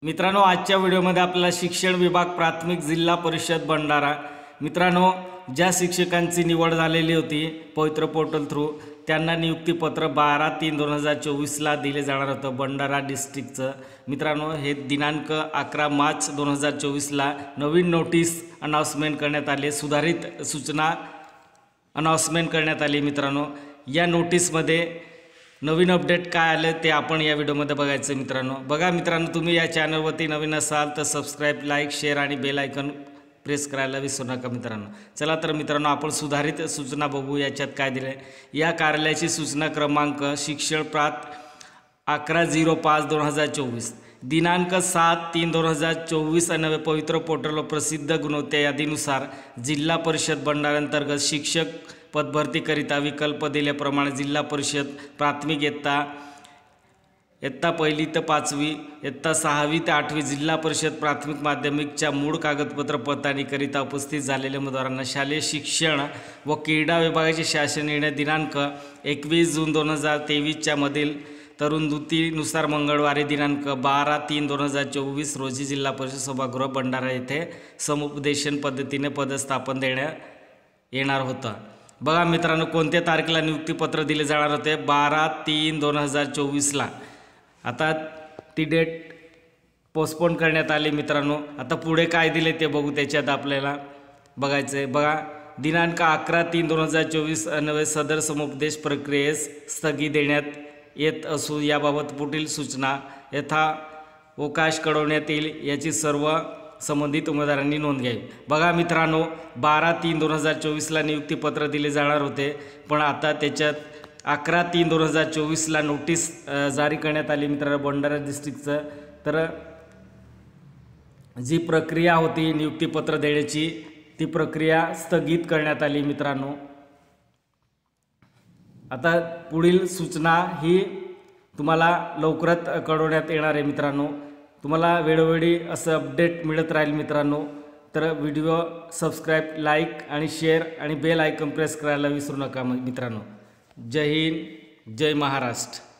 मित्रांनो, आजच्या व्हिडिओमध्ये आपल्याला शिक्षण विभाग प्राथमिक जिल्हा परिषद भंडारा मित्रांनो, ज्या शिक्षकांची निवड झालेली होती पवित्र पोर्टल थ्रू त्यांना नियुक्तीपत्र 12/3/2024 दिले जाणार होतं भंडारा डिस्ट्रिक्टचं। मित्रांनो, हे दिनांक 11 मार्च 2024 नवीन नोटीस अनाउन्समेंट करण्यात आली, सुधारित सूचना अनाउन्समेंट करण्यात आली। मित्रांनो, या नोटीसमध्ये नवीन अपडेट काय आले ते आपण या व्हिडिओमध्ये बघायचं। मित्रांनो बघा, मित्रांनो तुम्ही या चॅनलवरती नवीन असाल तर सबस्क्राईब, लाईक, शेअर आणि बेल आयकॉन प्रेस करायला विसरू नका। मित्रांनो चला तर मित्रांनो आपण सुधारित सूचना बघू। याच्यात काय दिले, या कार्यालयाची सूचना क्रमांक शिक्षण प्रात 11/05/2024 दिनांक 7/3/2024 अन्वये पवित्र पोर्टलवर प्रसिद्ध गुणवत्ता यादीनुसार जिल्हा परिषद भंडारा अंतर्गत शिक्षक पदभरतीकरिता विकल्प दिल्याप्रमाणे जिल्हा परिषद प्राथमिक इयत्ता 1 ते 5, इयत्ता 6 ते 8 जिल्हा परिषद प्राथमिक माध्यमिकच्या मूळ कागदपत्र पडताळणीकरिता उपस्थित झालेल्या उमेदवारांना शालेय शिक्षण व क्रीडा विभागाचे शासन निर्णय दिनांक 21 जून 2023 मधील तरुणदूतीनुसार मंगळवारी दिनांक 12/3/2024 रोजी जिल्हा परिषद सभागृह भंडारा येथे समुपदेशन पद्धतीने पदस्थापन देण्यात येणार होतं। बघा मित्रांनो, कोणत्या तारखेला नियुक्तीपत्र दिले जाणार होते? 12/3/2024 आता ती डेट पोस्टपोन करण्यात आली। मित्रांनो आता पुढे काय दिले ते बघू, त्याच्यात आपल्याला बघायचं आहे। बघा, दिनांक 11/3/2024 अन्वये सदर समुपदेश प्रक्रियेस स्थगिती देण्यात येत असून याबाबत पुढील सूचना यथावकाश कळवण्यात येईल, याची सर्व संबंधित उमेदवारांनी नोंद घ्यावी। बघा मित्रांनो, 12/3/2024 नियुक्तीपत्र दिले जाणार होते, पण आता त्याच्यात 11/3/2024 नोटीस जारी करण्यात आली। मित्रांनो भंडारा डिस्ट्रिक्टचं तर जी प्रक्रिया होती नियुक्तीपत्र देण्याची ती प्रक्रिया स्थगित करण्यात आली। मित्रांनो आता पुढील सूचना ही तुम्हाला लवकरात कळवण्यात येणार आहे। मित्रांनो तुम्हाला वेळोवेळी असं अपडेट मिळत राहील। मित्रांनो तर व्हिडिओ सबस्क्राईब, लाईक आणि शेअर आणि बेल आयकॉन प्रेस करायला विसरू नका। मित्रांनो जय हिंद, जय महाराष्ट्र।